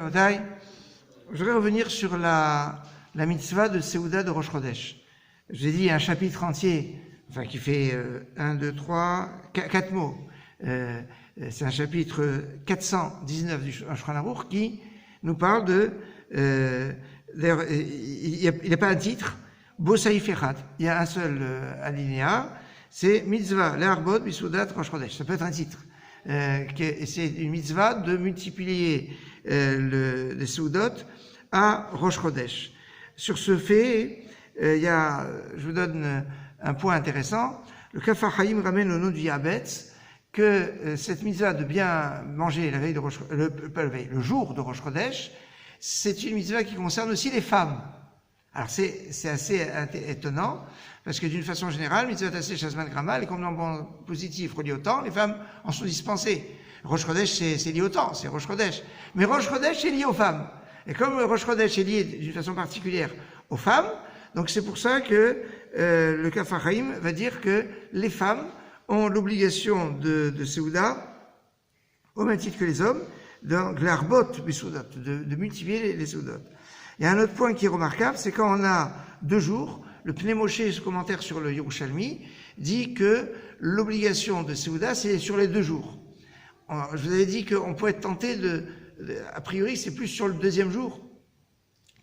Rabotai, je voudrais revenir sur la mitzvah de Seuda de Rosh Chodesh. Je vous ai dit un chapitre entier, enfin qui fait 1, 2, 3, 4 mots. C'est un chapitre 419 du Shulchan Aruch qui nous parle de... d'ailleurs, il n'y a pas un titre, Bo Saïf Echad. Il y a un seul alinéa, c'est Mitzvah Le'arbot B'Seudat Rosh Chodesh. Ça peut être un titre. C'est une mitzvah de multiplier les Seudot à Rosh Chodesh. Sur ce fait, je vous donne un point intéressant. Le Kaf HaChaim ramène au nom du Yabetz que cette mitzvah de bien manger la veille de le jour de Rosh Chodesh, c'est une mitzvah qui concerne aussi les femmes. Alors c'est assez étonnant, parce que d'une façon générale, mitzvah tassé shazman grama, les compléments positifs reliés au temps, les femmes en sont dispensées. Rosh Chodesh, c'est lié au temps, c'est Rosh Chodesh. Mais Rosh Chodesh est lié aux femmes. Et comme Rosh Chodesh est lié d'une façon particulière aux femmes, donc c'est pour ça que le Kaf HaChaim va dire que les femmes ont l'obligation de Seuda, au même titre que les hommes, de l'arbot de multiplier les Seudot. Il y a un autre point qui est remarquable, c'est quand on a 2 jours, le Pnei Moshe, ce commentaire sur le Yerushalmi, dit que l'obligation de Seuda, c'est sur les 2 jours. Je vous avais dit qu'on pourrait être tenté a priori, c'est plus sur le 2e jour,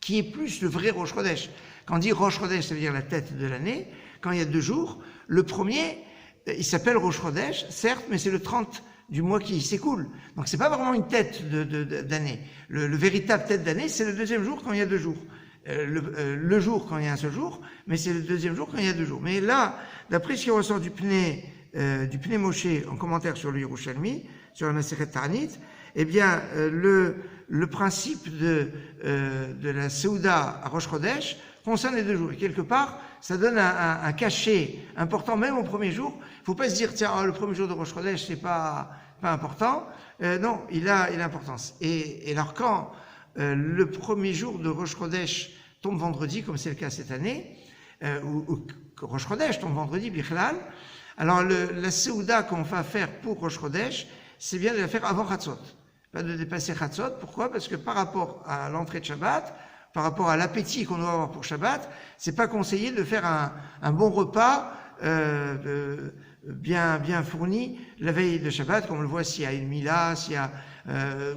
qui est plus le vrai Rosh Chodesh. Quand on dit Rosh Chodesh, ça veut dire la tête de l'année. Quand il y a 2 jours, le premier, il s'appelle Rosh Chodesh, certes, mais c'est le 30 du mois qui s'écoule. Donc c'est pas vraiment une tête d'année. Le véritable tête d'année, c'est le 2e jour quand il y a 2 jours. Le jour quand il y a un seul jour, mais c'est le 2e jour quand il y a 2 jours. Mais là, d'après ce qui ressort du Pnei Moshe en commentaire sur le Yerushalmi, sur la Masechet Ta'anit, eh bien, le principe de la Seuda à Rosh Chodesh concerne les 2 jours. Et quelque part, ça donne un cachet important, même au premier jour. Il ne faut pas se dire, tiens, le premier jour de Rosh Chodesh, c'est pas important. Non, il a importance. Et alors, quand le premier jour de Rosh Chodesh tombe vendredi, comme c'est le cas cette année, ou Rosh Chodesh tombe vendredi, Bichlal, alors la Seuda qu'on va faire pour Rosh Chodesh, c'est bien de la faire avant Chatzot. Pas de dépasser Chatzot. Pourquoi? Parce que par rapport à l'entrée de Shabbat, par rapport à l'appétit qu'on doit avoir pour Shabbat, c'est pas conseillé de faire un bon repas bien fourni la veille de Shabbat, comme on le voit s'il y a une Mila,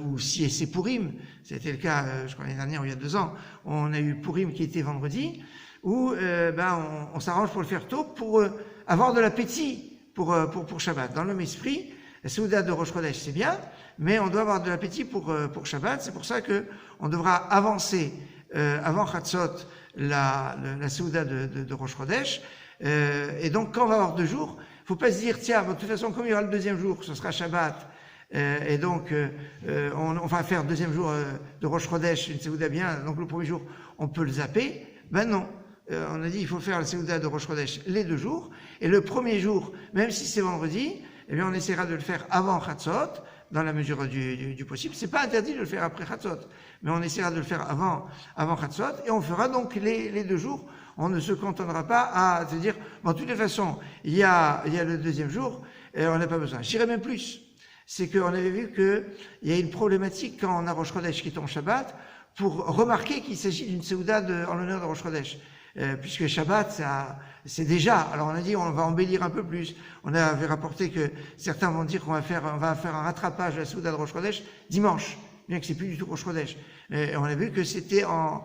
ou si c'est Purim. C'était le cas, je crois, l'année dernière ou il y a 2 ans. On a eu Purim qui était vendredi, où on s'arrange pour le faire tôt, pour avoir de l'appétit pour Shabbat. Dans le même esprit, la Seuda de Rosh Chodesh, c'est bien, mais on doit avoir de l'appétit pour Shabbat. C'est pour ça que on devra avancer avant Chatzot la Seuda de Rosh Chodesh. Et donc, quand on va avoir 2 jours, faut pas se dire, tiens, de toute façon, comme il y aura le 2e jour, ce sera Shabbat, et donc on va faire le 2e jour de Rosh Chodesh, une Seuda bien, donc le premier jour, on peut le zapper. Ben non. On a dit, il faut faire la Seuda de Rosh Chodesh les 2 jours, et le premier jour, même si c'est vendredi, eh bien, on essaiera de le faire avant Chatzot, dans la mesure du possible. C'est pas interdit de le faire après Chatzot, mais on essaiera de le faire avant Chatzot, et on fera donc les 2 jours. On ne se cantonnera pas à se dire, bon, de toutes les façons, il y a le 2e jour, et on n'a pas besoin. J'irais même plus. C'est qu'on avait vu qu'il y a une problématique quand on a Rosh Chodesh qui tombe Shabbat, pour remarquer qu'il s'agit d'une Seuda en l'honneur de Rosh Chodesh. Puisque Shabbat, c'est déjà, alors on a dit on va embellir un peu plus. On avait rapporté que certains vont dire qu'on va faire un rattrapage de la Seuda de Rosh Chodesh dimanche, bien que c'est plus du tout Rosh Chodesh. Et on a vu que c'était en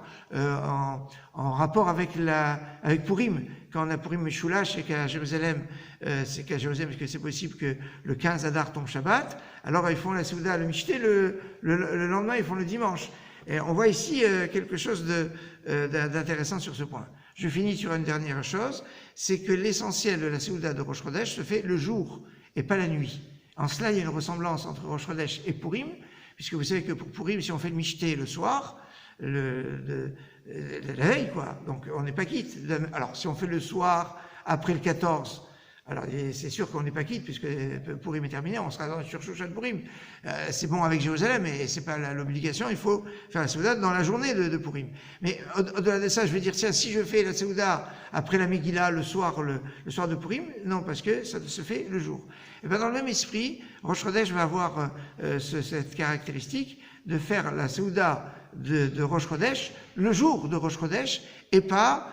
rapport avec Purim. Quand on a Purim Meshulash et qu'à Jérusalem, que c'est possible que le 15 Adar tombe Shabbat, alors ils font la Seuda le Mishté, le lendemain ils font le dimanche. Et on voit ici quelque chose d'intéressant sur ce point. Je finis sur une dernière chose, c'est que l'essentiel de la Seuda de Rosh Chodesh se fait le jour et pas la nuit. En cela, il y a une ressemblance entre Rosh Chodesh et Purim, puisque vous savez que pour Purim, si on fait le Mishté le soir, la veille, quoi, donc on n'est pas quitte. Alors, si on fait le soir, après le 14, Alors, c'est sûr qu'on n'est pas quitte, puisque Purim est terminé, on sera sur Shushan Purim. C'est bon avec Jérusalem, mais c'est pas l'obligation, il faut faire la Séouda dans la journée de Purim. Mais au-delà de ça, je vais dire, tiens, si je fais la Séouda après la Megillah, le soir de Purim, non, parce que ça se fait le jour. Et bien, dans le même esprit, Rosh Chodesh va avoir cette caractéristique de faire la Séouda de Rosh Chodesh le jour de Rosh Chodesh, et pas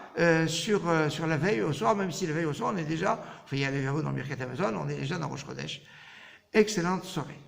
sur la veille au soir, même si la veille au soir, on est déjà, enfin il y a les verbes dans Birkat Hamazon, on est déjà dans Rosh Chodesh. Excellente soirée.